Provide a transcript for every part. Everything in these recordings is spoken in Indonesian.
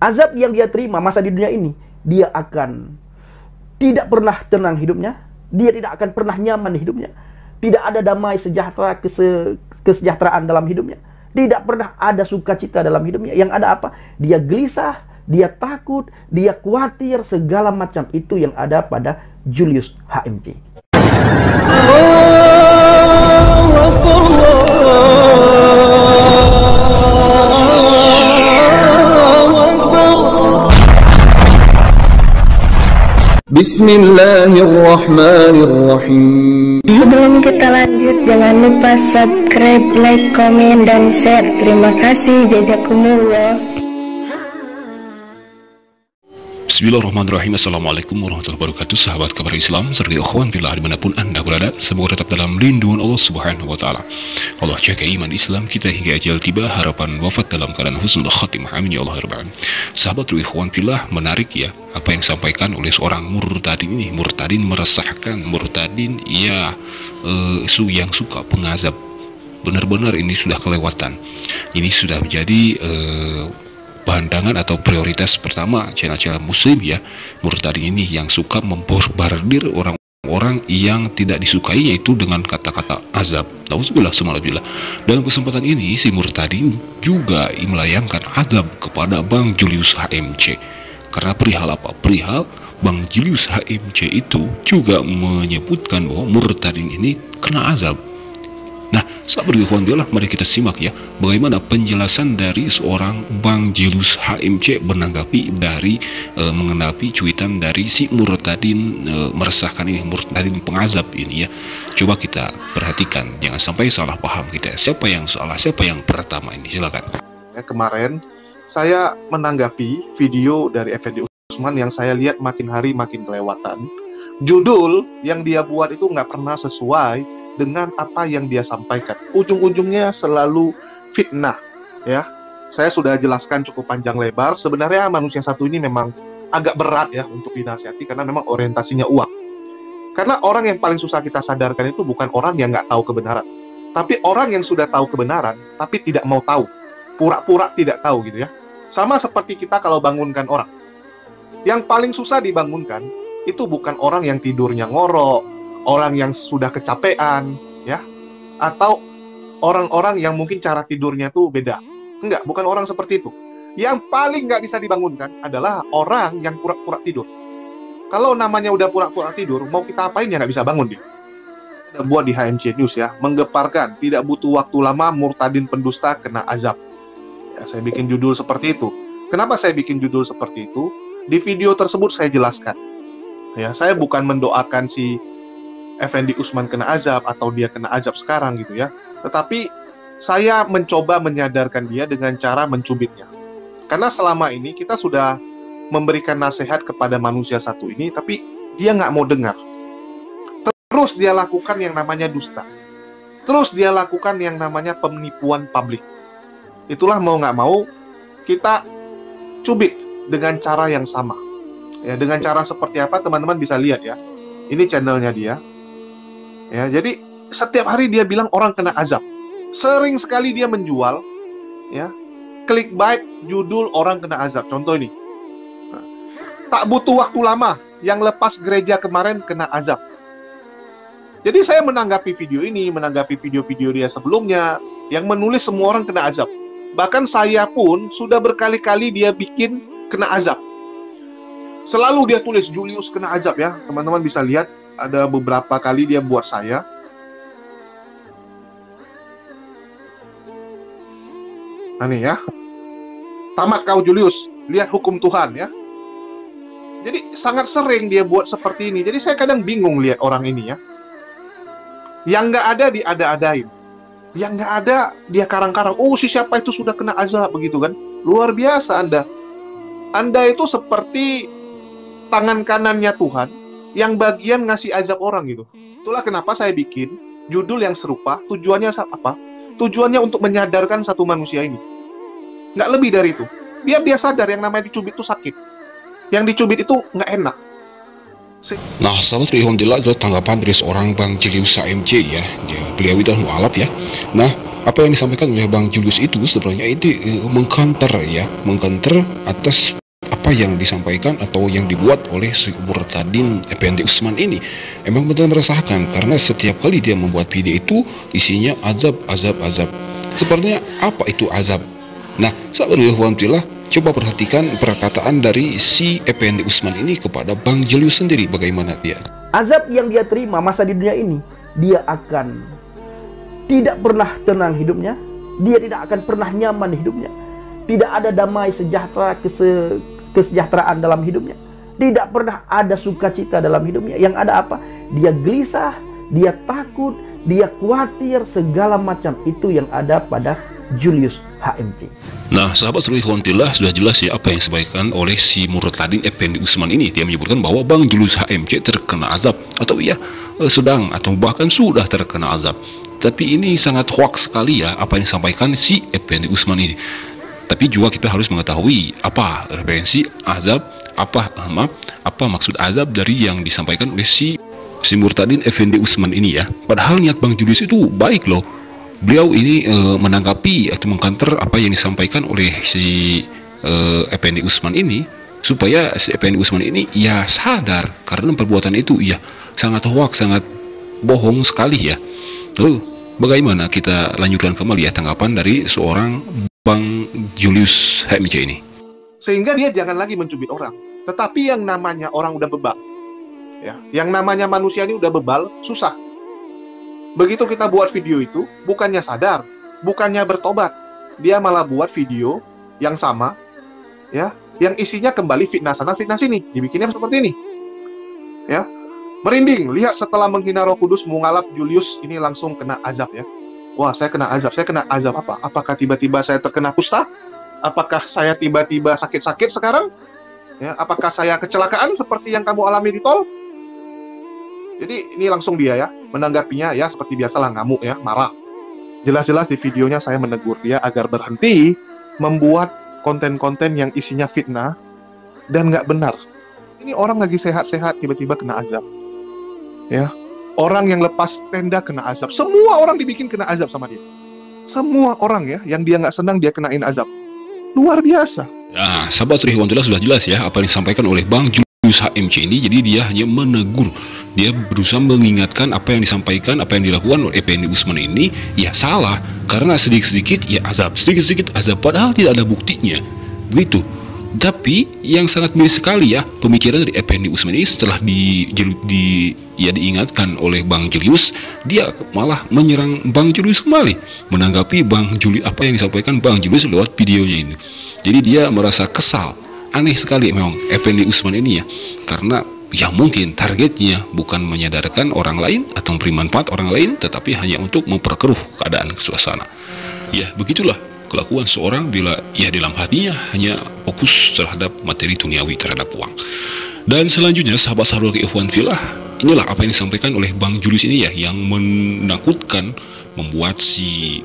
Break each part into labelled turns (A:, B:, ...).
A: Azab yang dia terima masa di dunia ini, dia akan tidak pernah tenang hidupnya, dia tidak akan pernah nyaman hidupnya, tidak ada damai sejahtera, kesejahteraan dalam hidupnya, tidak pernah ada sukacita dalam hidupnya. Yang ada apa? Dia gelisah, dia takut, dia khawatir, segala macam itu yang ada pada Julius HMC.
B: Bismillahirrahmanirrahim.
C: Sebelum kita lanjut, jangan lupa subscribe, like, komen, dan share. Terima kasih. Jazakumullah.
D: Bismillahirrahmanirrahim. Assalamualaikum warahmatullahi wabarakatuh. Sahabat kabar Islam serta ikhwan fillah dimanapun anda berada, semoga tetap dalam lindungan Allah Subhanahu wa Ta'ala. Allah jaga iman Islam kita hingga ajal tiba, harapan wafat dalam keadaan husnul khatimah, amin ya Allah rabbal alamin. Sahabat ikhwan fillah, menarik ya apa yang disampaikan oleh seorang murtadin ini. Murtadin meresahkan, murtadin ya yang suka pengazab. Benar-benar ini sudah kelewatan. Ini sudah menjadi pandangan atau prioritas pertama channel-channel muslim ya. Murtadin ini yang suka membombardir orang-orang yang tidak disukainya itu dengan kata-kata azab. Nauzubillah sumalabillah. Dalam kesempatan ini si murtadin juga melayangkan azab kepada Bang Julius HMC. Karena perihal apa? Perihal Bang Julius HMC itu juga menyebutkan bahwa murtadin ini kena azab. Nah, sahabat ikhwan fillah, mari kita simak ya bagaimana penjelasan dari seorang Bang Julius HMC menanggapi cuitan dari si murtadin meresahkan ini, murtadin pengazab ini ya. Coba kita perhatikan, jangan sampai salah paham kita. Siapa yang salah, siapa yang pertama ini? Silakan.
E: Kemarin saya menanggapi video dari Effendi Usman yang saya lihat makin hari makin kelewatan. Judul yang dia buat itu nggak pernah sesuai dengan apa yang dia sampaikan. Ujung-ujungnya selalu fitnah ya. Saya sudah jelaskan cukup panjang lebar. Sebenarnya manusia satu ini memang agak berat ya untuk dinasihati karena memang orientasinya uang. Karena orang yang paling susah kita sadarkan itu bukan orang yang nggak tahu kebenaran, tapi orang yang sudah tahu kebenaran tapi tidak mau tahu, pura-pura tidak tahu gitu ya. Sama seperti kita kalau bangunkan orang. Yang paling susah dibangunkan itu bukan orang yang tidurnya ngorok, orang yang sudah kecapean, ya, atau orang-orang yang mungkin cara tidurnya tuh beda. Enggak, bukan orang seperti itu. Yang paling nggak bisa dibangunkan adalah orang yang pura-pura tidur. Kalau namanya udah pura-pura tidur, mau kita apain ya nggak bisa bangun dia. Ada buat di HMC News ya, menggeparkan, tidak butuh waktu lama, murtadin pendusta kena azab. Ya, saya bikin judul seperti itu. Kenapa saya bikin judul seperti itu? Di video tersebut saya jelaskan. Ya, saya bukan mendoakan si Effendi Usman kena azab atau dia kena azab sekarang gitu ya. Tetapi saya mencoba menyadarkan dia dengan cara mencubitnya. Karena selama ini kita sudah memberikan nasihat kepada manusia satu ini, tapi dia nggak mau dengar. Terus dia lakukan yang namanya dusta. Terus dia lakukan yang namanya penipuan publik. Itulah mau nggak mau kita cubit dengan cara yang sama. Ya, dengan cara seperti apa teman-teman bisa lihat ya. Ini channelnya dia. Ya, jadi setiap hari dia bilang orang kena azab. Sering sekali dia menjual ya, clickbait judul orang kena azab. Contoh ini. Nah, tak butuh waktu lama, yang lepas gereja kemarin kena azab. Jadi saya menanggapi video ini, menanggapi video-video dia sebelumnya yang menulis semua orang kena azab. Bahkan saya pun sudah berkali-kali dia bikin kena azab. Selalu dia tulis Julius kena azab ya. Teman-teman bisa lihat ada beberapa kali dia buat saya. Nah nih ya. Tamat kau Julius, lihat hukum Tuhan ya. Jadi sangat sering dia buat seperti ini. Jadi saya kadang bingung lihat orang ini ya. Yang nggak ada diada-adain. Yang nggak ada dia karang-karang. Oh si siapa itu sudah kena azab begitu kan. Luar biasa Anda. Anda itu seperti tangan kanannya Tuhan yang bagian ngasih azab orang gitu. Itulah kenapa saya bikin judul yang serupa. Tujuannya apa? Tujuannya untuk menyadarkan satu manusia ini. Nggak lebih dari itu. Biar dia sadar yang namanya dicubit itu sakit. Yang dicubit itu nggak enak.
D: Nah, sahabat alhamdulillah itu tanggapan dari seorang Bang Julius HMC ya. Beliau itu mualaf ya. Nah, apa yang disampaikan oleh Bang Julius itu sebenarnya itu mengcounter atas apa yang disampaikan atau yang dibuat oleh si Murtadin Effendi Usman ini. Emang benar meresahkan karena setiap kali dia membuat video itu isinya azab. Sebenarnya apa itu azab? Nah, sahabat Alhamdulillah, coba perhatikan perkataan dari si Effendi Usman ini kepada Bang Julius sendiri, bagaimana dia.
A: Azab yang dia terima masa di dunia ini, dia akan tidak pernah tenang hidupnya, dia tidak akan pernah nyaman hidupnya, tidak ada damai sejahtera kesejahteraan dalam hidupnya, tidak pernah ada sukacita dalam hidupnya. Yang ada apa? Dia gelisah, dia takut, dia khawatir, segala macam itu yang ada pada Julius HMC.
D: Nah, sahabat Alhamdulillah, sudah jelas ya apa yang disampaikan oleh si Murtadin Effendi Usman ini. Dia menyebutkan bahwa Bang Julius HMC terkena azab, atau ia sedang atau bahkan sudah terkena azab. Tapi ini sangat hoax sekali ya apa yang disampaikan si Effendi Usman ini. Tapi juga kita harus mengetahui apa referensi azab, apa maksud azab dari yang disampaikan oleh si Murtadin Effendi Usman ini ya. Padahal niat Bang Julius itu baik loh. Beliau ini menanggapi atau mengkanter apa yang disampaikan oleh si Effendi Usman ini, supaya si Effendi Usman ini ya sadar karena perbuatan itu ya sangat hoax, sangat bohong sekali ya. Lalu bagaimana kita lanjutkan kembali ya tanggapan dari seorang Bang Julius HMC ini.
E: Sehingga dia jangan lagi mencubit orang. Tetapi yang namanya orang udah bebal, ya, yang namanya manusia ini udah bebal, susah. Begitu kita buat video itu, bukannya sadar, bukannya bertobat, dia malah buat video yang sama, ya, yang isinya kembali fitnah sana fitnah sini, dibikinnya seperti ini, ya. Merinding, lihat setelah menghina Roh Kudus, mengalap Julius ini langsung kena azab ya. Wah, saya kena azab apa? Apakah tiba-tiba saya terkena kusta? Apakah saya tiba-tiba sakit-sakit sekarang? Ya, apakah saya kecelakaan seperti yang kamu alami di tol? Jadi ini langsung dia ya, menanggapinya ya seperti biasalah, ngamuk ya, marah. Jelas-jelas di videonya saya menegur dia agar berhenti membuat konten-konten yang isinya fitnah dan nggak benar. Ini orang lagi sehat-sehat tiba-tiba kena azab. Ya, orang yang lepas tenda kena azab. Semua orang dibikin kena azab sama dia. Semua orang ya, yang dia nggak senang dia kenain azab. Luar biasa.
D: Nah, sahabat Sri Alhamdulillah, sudah jelas ya apa yang disampaikan oleh Bang Julius HMC ini. Jadi dia hanya menegur, dia berusaha mengingatkan apa yang disampaikan, apa yang dilakukan oleh Effendi Usman ini ya salah, karena sedikit-sedikit ya azab, sedikit-sedikit azab, padahal tidak ada buktinya begitu. Tapi yang sangat miris sekali ya pemikiran dari Effendi Usman ini, setelah diingatkan oleh Bang Julius, dia malah menyerang Bang Julius kembali, menanggapi Bang Julius apa yang disampaikan Bang Julius lewat videonya ini. Jadi dia merasa kesal. Aneh sekali memang Effendi Usman ini ya, karena ya mungkin targetnya bukan menyadarkan orang lain atau memberi manfaat orang lain, tetapi hanya untuk memperkeruh keadaan suasana. Ya begitulah kelakuan seorang bila ya dalam hatinya hanya fokus terhadap materi duniawi, terhadap uang. Dan selanjutnya sahabat-sahabat ikhwan fillah, inilah apa yang disampaikan oleh Bang Julius ini ya, yang menakutkan, membuat si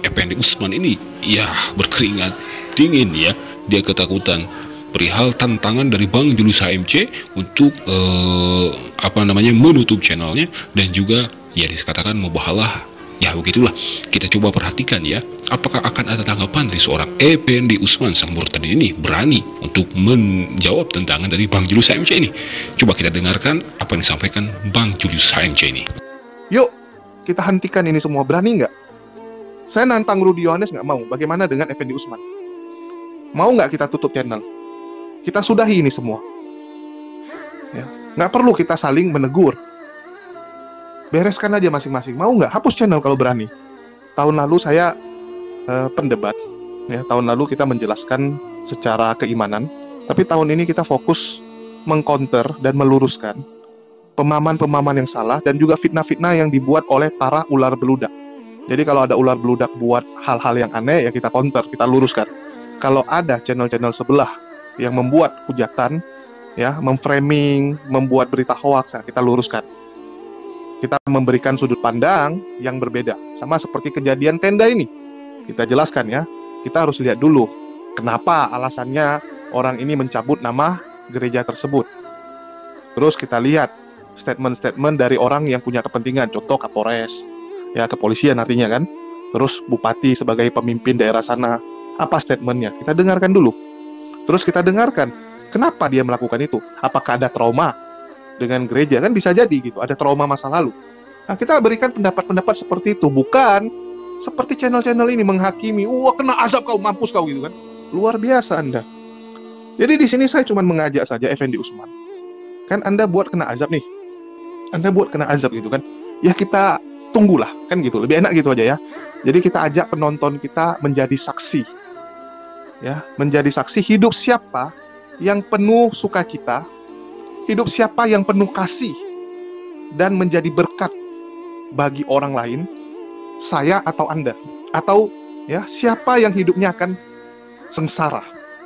D: Effendi Usman ini ya berkeringat dingin ya, dia ketakutan perihal tantangan dari Bang Julius HMC untuk menutup channelnya, dan juga ya dikatakan mubahalah. Ya begitulah, kita coba perhatikan ya, apakah akan ada tanggapan dari seorang Effendi Usman sang murtad ini berani untuk menjawab tantangan dari Bang Julius HMC ini. Coba kita dengarkan apa yang disampaikan Bang Julius HMC ini.
E: Yuk, kita hentikan ini semua, berani nggak? Saya nantang Rudi Yohanes nggak mau, bagaimana dengan Effendi Usman? Mau nggak kita tutup channel? Kita sudahi ini semua. Ya, nggak perlu kita saling menegur. Bereskan aja masing-masing. Mau nggak? Hapus channel kalau berani. Tahun lalu saya pendebat. Ya, tahun lalu kita menjelaskan secara keimanan. Tapi tahun ini kita fokus mengcounter dan meluruskan pemahaman-pemahaman yang salah dan juga fitnah-fitnah yang dibuat oleh para ular beludak. Jadi kalau ada ular beludak buat hal-hal yang aneh, ya kita counter, kita luruskan. Kalau ada channel-channel sebelah yang membuat hujatan, ya, memframing, membuat berita hoax, ya, kita luruskan. Kita memberikan sudut pandang yang berbeda, sama seperti kejadian tenda ini. Kita jelaskan ya, kita harus lihat dulu kenapa alasannya orang ini mencabut nama gereja tersebut. Terus kita lihat statement-statement dari orang yang punya kepentingan, contoh Kapolres, ya kepolisian artinya kan. Terus bupati sebagai pemimpin daerah sana, apa statementnya? Kita dengarkan dulu. Terus kita dengarkan kenapa dia melakukan itu. Apakah ada trauma dengan gereja? Kan bisa jadi gitu, ada trauma masa lalu. Nah, kita berikan pendapat-pendapat seperti itu, bukan seperti channel-channel ini menghakimi, wah kena azab kau, mampus kau gitu kan. Luar biasa Anda. Jadi di sini saya cuma mengajak saja Effendi Usman. Kan Anda buat kena azab nih. Anda buat kena azab gitu kan. Ya kita tunggulah kan gitu. Lebih enak gitu aja ya. Jadi kita ajak penonton kita menjadi saksi. Ya, menjadi saksi hidup siapa yang penuh sukacita, hidup siapa yang penuh kasih dan menjadi berkat bagi orang lain, saya atau Anda, atau ya siapa yang hidupnya akan sengsara.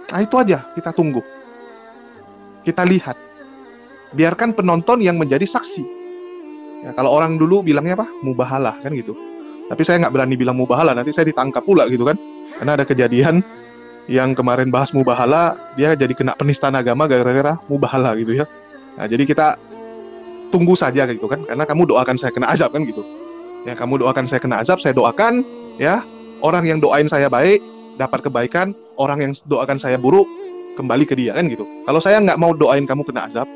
E: Nah itu aja kita tunggu, kita lihat, biarkan penonton yang menjadi saksi. Ya, kalau orang dulu bilangnya apa, mubahalah kan gitu. Tapi saya nggak berani bilang mubahalah, nanti saya ditangkap pula gitu kan. Karena ada kejadian yang kemarin bahas mubahalah, dia jadi kena penistaan agama gara-gara mubahalah gitu ya. Nah jadi kita tunggu saja gitu kan, karena kamu doakan saya kena azab kan gitu. Ya kamu doakan saya kena azab, saya doakan ya orang yang doain saya baik dapat kebaikan, orang yang doakan saya buruk kembali ke dia kan gitu. Kalau saya nggak mau doain kamu kena azab,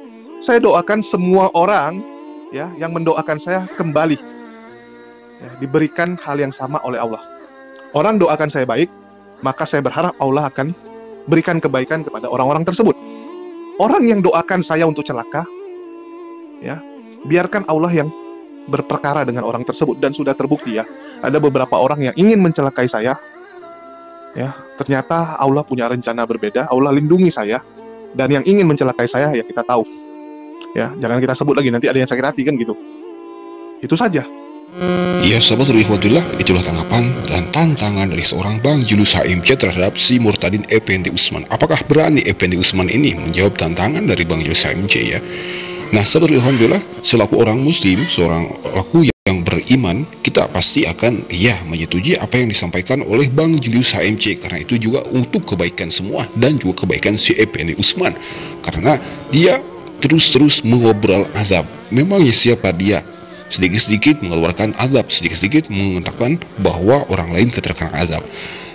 E: saya doakan semua orang ya yang mendoakan saya kembali ya, diberikan hal yang sama oleh Allah. Orang doakan saya baik, maka saya berharap Allah akan berikan kebaikan kepada orang-orang tersebut. Orang yang doakan saya untuk celaka, ya biarkan Allah yang berperkara dengan orang tersebut. Dan sudah terbukti ya, ada beberapa orang yang ingin mencelakai saya, ya ternyata Allah punya rencana berbeda. Allah lindungi saya, dan yang ingin mencelakai saya ya kita tahu, ya jangan kita sebut lagi, nanti ada yang sakit hati kan gitu. Itu saja.
D: Ya sahabat Ikhwanillah, itulah tanggapan dan tantangan dari seorang Bang Julius HMC terhadap si Murtadin Effendi Usman. Apakah berani Effendi Usman ini menjawab tantangan dari Bang Julius HMC ya? Nah sahabat Ikhwanillah, selaku orang muslim, seorang aku yang beriman, kita pasti akan ya menyetujui apa yang disampaikan oleh Bang Julius HMC, karena itu juga untuk kebaikan semua dan juga kebaikan si Effendi Usman, karena dia terus-terus mengobrol azab. Memangnya siapa dia? Sedikit-sedikit mengeluarkan azab, sedikit-sedikit mengatakan bahwa orang lain terkena azab.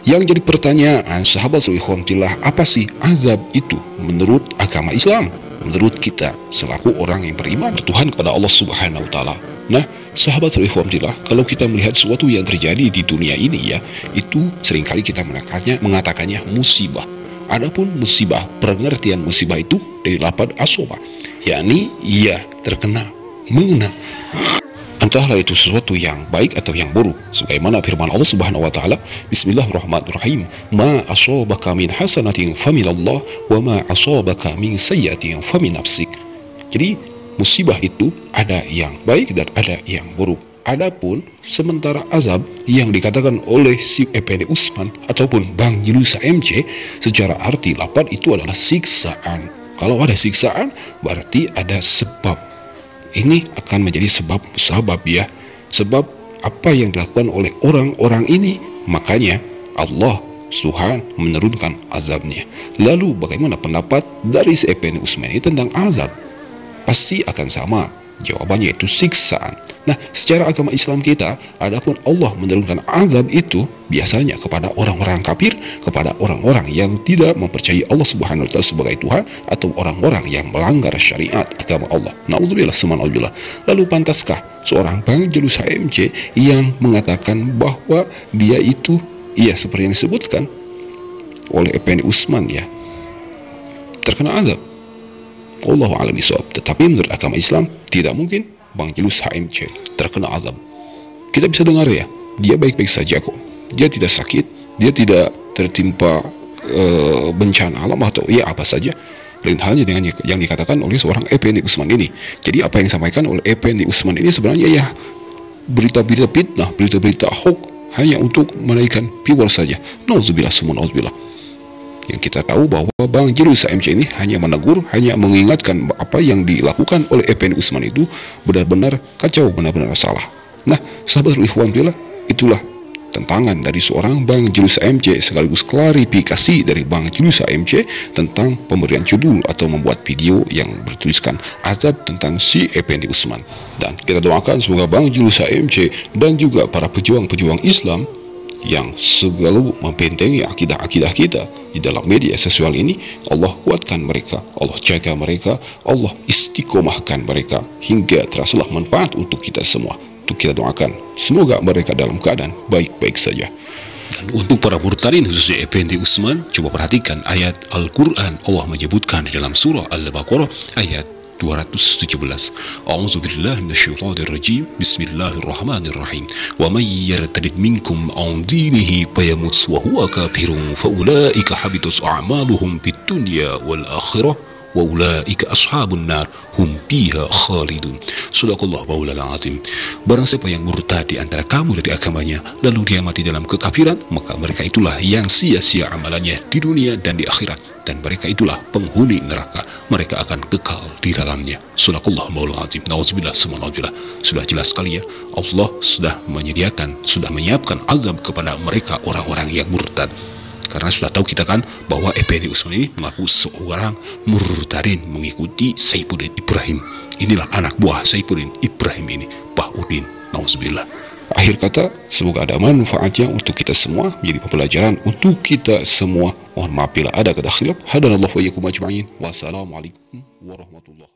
D: Yang jadi pertanyaan sahabat Ikhwanillah, apa sih azab itu menurut agama Islam? Menurut kita selaku orang yang beriman bertuhan kepada Allah Subhanahu wa taala. Nah, sahabat Ikhwanillah, kalau kita melihat sesuatu yang terjadi di dunia ini ya, itu seringkali kita mengatakannya musibah. Adapun musibah, pengertian musibah itu dari lafaz asoba, yakni ia terkena, mengena. Entahlah itu sesuatu yang baik atau yang buruk, sebagaimana firman Allah Subhanahu wa taala, Bismillahirrahmanirrahim, ma asabaka min hasanatin faminallah wa ma asabaka min sayyi'atin famin nafsik. Jadi musibah itu ada yang baik dan ada yang buruk. Adapun sementara azab yang dikatakan oleh si Effendi Usman ataupun Bang Julius HMC, secara arti lafaz itu adalah siksaan. Kalau ada siksaan berarti ada sebab. Ini akan menjadi sebab ya, sebab apa yang dilakukan oleh orang-orang ini, makanya Allah Tuhan menurunkan azabnya. Lalu bagaimana pendapat dari si Effendi Usman ini tentang azab? Pasti akan sama, jawabannya itu siksaan. Nah, secara agama Islam kita, adapun Allah menurunkan azab itu biasanya kepada orang-orang kafir, kepada orang-orang yang tidak mempercayai Allah Subhanahu wa taala sebagai Tuhan, atau orang-orang yang melanggar syariat agama Allah. Na'udzubillah subhanallah. Lalu pantaskah seorang Bang Julius HMC yang mengatakan bahwa dia itu iya seperti yang disebutkan oleh Effendi Usman ya, terkena azab? Allahu a'lam bishawab. Tetapi menurut agama Islam tidak mungkin Bang Julius HMC terkena azab. Kita bisa dengar ya, dia baik-baik saja kok. Dia tidak sakit, dia tidak tertimpa bencana alam atau ya apa saja. Lain halnya dengan yang dikatakan oleh seorang Effendi Usman ini. Jadi apa yang disampaikan oleh Effendi Usman ini sebenarnya ya berita-berita fitnah, berita-berita hoax, hanya untuk menaikkan viewer saja. Nauzubillah summa nauzubillah. Yang kita tahu bahwa Bang Julius HMC ini hanya menegur, hanya mengingatkan apa yang dilakukan oleh Effendi Usman itu benar-benar kacau, benar-benar salah. Nah, sahabat Ikhwanillah, itulah tentangan dari seorang Bang Julius AMC sekaligus klarifikasi dari Bang Julius AMC tentang pemberian judul atau membuat video yang bertuliskan azab tentang si Effendi Usman. Dan kita doakan semoga Bang Julius AMC dan juga para pejuang-pejuang Islam yang selalu membentengi akidah-akidah kita di dalam media sosial ini, Allah kuatkan mereka, Allah jaga mereka, Allah istiqomahkan mereka hingga terasalah manfaat untuk kita semua. Untuk kita doakan semoga mereka dalam keadaan baik-baik saja. Dan untuk para murtadin khususnya Effendi Usman, coba perhatikan ayat Al-Quran. Allah menyebutkan di dalam surah Al-Baqarah ayat 217. A'udzubillahi minasyaitonir rajim. Bismillahirrahmanirrahim. Wa may yartadid minkum an dinihi fayamut wa huwa kafirun fa ulaika habitat a'maluhum fid dunya wal akhirah wa ulaika ashabun nar hum fiha khalidun. Sadaqallahu maulana azim. Barang siapa yang murtad di antara kamu dari agamanya lalu dia mati dalam kekafiran, maka mereka itulah yang sia-sia amalannya di dunia dan di akhirat, dan mereka itulah penghuni neraka, mereka akan kekal di dalamnya. Sadaqallahu maulana azim. Nauzubillah summa nauzubillah. Sudah jelas sekali ya, Allah sudah menyediakan, sudah menyiapkan azab kepada mereka orang-orang yang murtad. Karena sudah tahu kita kan bahwa Effendi Usman ini mengaku seorang murtadin mengikuti Saifuddin Ibrahim. Inilah anak buah Saifuddin Ibrahim ini, Bahudin. Nauzubillah. Akhir kata, semoga ada manfaatnya untuk kita semua, menjadi pembelajaran untuk kita semua. Mohon maaf bila ada kata khilaf. Hadanallahu wa iyyakum ajma'in. Wassalamualaikum warahmatullahi wabarakatuh.